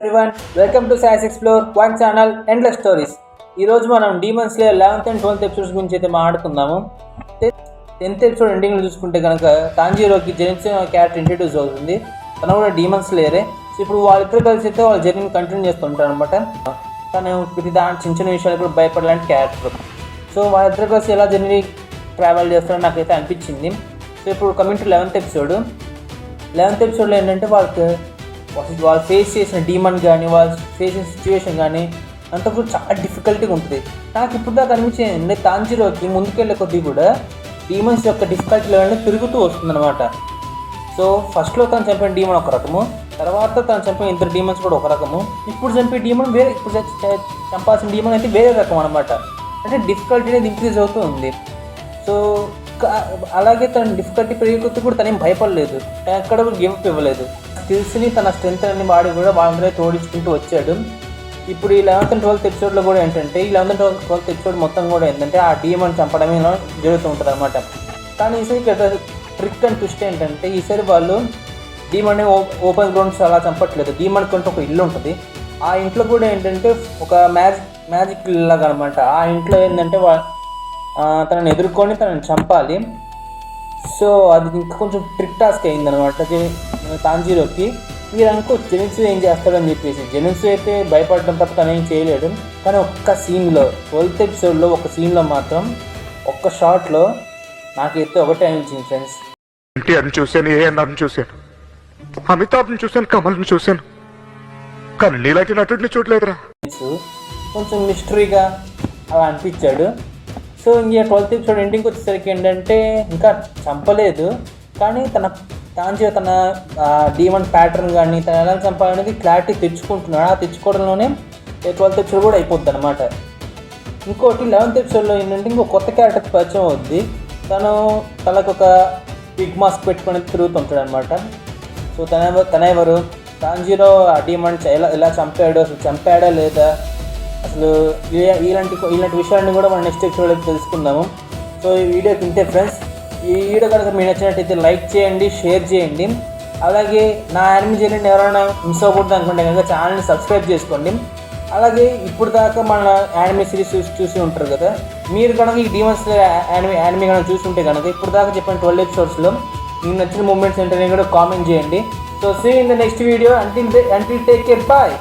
Everyone, welcome to Science Explore One Channel Endless Stories. ఈ రోజు మనం demon slayer 11th and 12th episodes గురించి అయితే మాట్లాడుకుందాము. 10th ఎపిసోడ్ ఎండింగ్ చూసుకుంటే కనుక తాంజీరోకి జెనిత్సు క్యారెక్టర్ ఇంట్రడ్యూస్ అవుతుంది. తను కూడా డీమన్ స్లేయరే. సో ఇప్పుడు వాళ్ళిద్దరు కలిసి అయితే వాళ్ళ జర్నీని కంటిన్యూ చేస్తుంటారు అనమాట. తను ప్రతి చిన్న చిన్న విషయాలు కూడా భయపడలాంటి క్యారెక్టర్. సో వాళ్ళిద్దరు కలిసి ఎలా జర్నీ ట్రావెల్ చేస్తారని నాకైతే అనిపించింది. సో ఇప్పుడు coming to 11th episode. 11th ఎపిసోడ్లో ఏంటంటే వాళ్ళు ఫేస్ చేసిన డీమన్ కానీ వాళ్ళు ఫేస్ చేసిన సిచ్యువేషన్ కానీ అంతా కూడా చాలా డిఫికల్టీగా ఉంటుంది. నాకు ఇప్పుడు దాకా అనిపించింది తాంజీరోకి ముందుకెళ్ళే కొద్దీ కూడా డీమన్స్ యొక్క డిఫికల్టీ లెవెల్ పెరుగుతూ వస్తుందన్నమాట. సో ఫస్ట్లో తను చంపిన డీమన్ ఒక రకము, తర్వాత తను చంపిన ఇద్దరు డీమన్స్ కూడా ఒక రకము, ఇప్పుడు చంపే డీమన్ వేరే, ఇప్పుడు చంపాల్సిన డీమన్ అయితే వేరే రకం అనమాట. అంటే డిఫికల్టీ అనేది ఇంక్రీజ్ అవుతూ ఉంది. సో అలాగే తన డిఫికల్టీ పెరిగే కూడా తనేం భయపడలేదు, ఎక్కడ కూడా గివ్ అప్ ఇవ్వలేదు. స్కిల్స్ని తన స్ట్రెంత్ అన్ని వాడి కూడా వాళ్ళందరూ తోడించుకుంటూ వచ్చాడు. ఇప్పుడు ఈ 11th and 12th ఎపిసోడ్లో కూడా ఏంటంటే ఈ 11th and 12th ఎపిసోడ్ మొత్తం కూడా ఏంటంటే ఆ డీమన్ చంపడమే జరుగుతూ ఉంటుంది అనమాట. కానీ ఈసారి ట్రిక్ అండ్ ట్విస్ట్ ఏంటంటే ఈసారి వాళ్ళు డీమన్ని ఓపెన్ గ్రౌండ్స్ అలా చంపట్లేదు. డీమన్ కొంటే ఒక ఇల్లు ఉంటుంది, ఆ ఇంట్లో కూడా ఏంటంటే ఒక మ్యాజిక్ ఇల్లు లాగా అనమాట. ఆ ఇంట్లో ఏంటంటే తనని ఎదుర్కొని తనని చంపాలి. సో అది ఇంకా కొంచెం ట్రిక్ టాస్క్ అయిందనమాట తాంజీరోకి. మీరు అనుకో జెనిత్సు ఏం చేస్తాడని చెప్పేసి, జెనిత్సు అయితే భయపడడం తప్ప తను ఏం చేయలేడు. కానీ ఒక్క సీన్లో 12th ఎపిసోడ్లో ఒక సీన్లో మాత్రం ఒక్క షాట్లో నాకైతే ఒకటే అనిపించింది ఫ్రెండ్స్. ఎన్టీఆర్ని చూశాను, ఏఎన్ఆర్ని చూశాను, అమితాబ్ని చూశాను, కమల్ని చూశాను, కానీ నీలాంటి నటుడిని చూడలేదురా. కొంచెం మిస్టరీగా అలా అనిపించాడు. సో ఇంక 12th ఎపిసోడ్ ఎండింగ్కి వచ్చేసరికి ఏంటంటే ఇంకా చంపలేదు, కానీ తాంజీరో తన డీమన్ ప్యాటర్న్ కానీ తను ఎలా చంపాలనేది క్లారిటీ తెచ్చుకుంటున్నాడు. ఆ తెచ్చుకోవడంలోనే 12th ఎపిసోడ్ కూడా అయిపోద్ది అనమాట. ఇంకోటి 11th ఎపిసోడ్లో ఏంటంటే ఇంకో కొత్త క్యారెక్టర్ పరిచయం అవుద్ది. తనకు ఒక బిగ్ మాస్క్ పెట్టుకొని తిరుగుతుంటాడు అనమాట. సో తనెవరు, తాంజీరో ఆ డీమన్ ఎలా చంపాడు, అసలు చంపాడా లేదా, అసలు ఇలాంటి విషయాన్ని కూడా మనం నెక్స్ట్ ఎపిసోడ్లో తెలుసుకుందాము. సో ఈ వీడియోకి ఇంతే ఫ్రెండ్స్. ఈ వీడియో కనుక మీకు నచ్చినట్టయితే లైక్ చేయండి, షేర్ చేయండి. అలాగే నా యానిమే జర్నీని ఎవరైనా మిస్ అవ్వకూడదు అనుకుంటే కనుక ఛానల్ని సబ్స్క్రైబ్ చేసుకోండి. అలాగే ఇప్పుడు దాకా మన యానిమే సిరీస్ చూసి ఉంటారు కదా, మీరు కనుక ఈ డీమన్స్ యానిమే కనుక చూసి ఉంటే కనుక ఇప్పుడు దాకా చెప్పిన 12 ఎపిసోడ్స్లో మీకు నచ్చిన మూమెంట్స్ ఏంటనే కూడా కామెంట్ చేయండి. So see in the next video. Until take care, bye.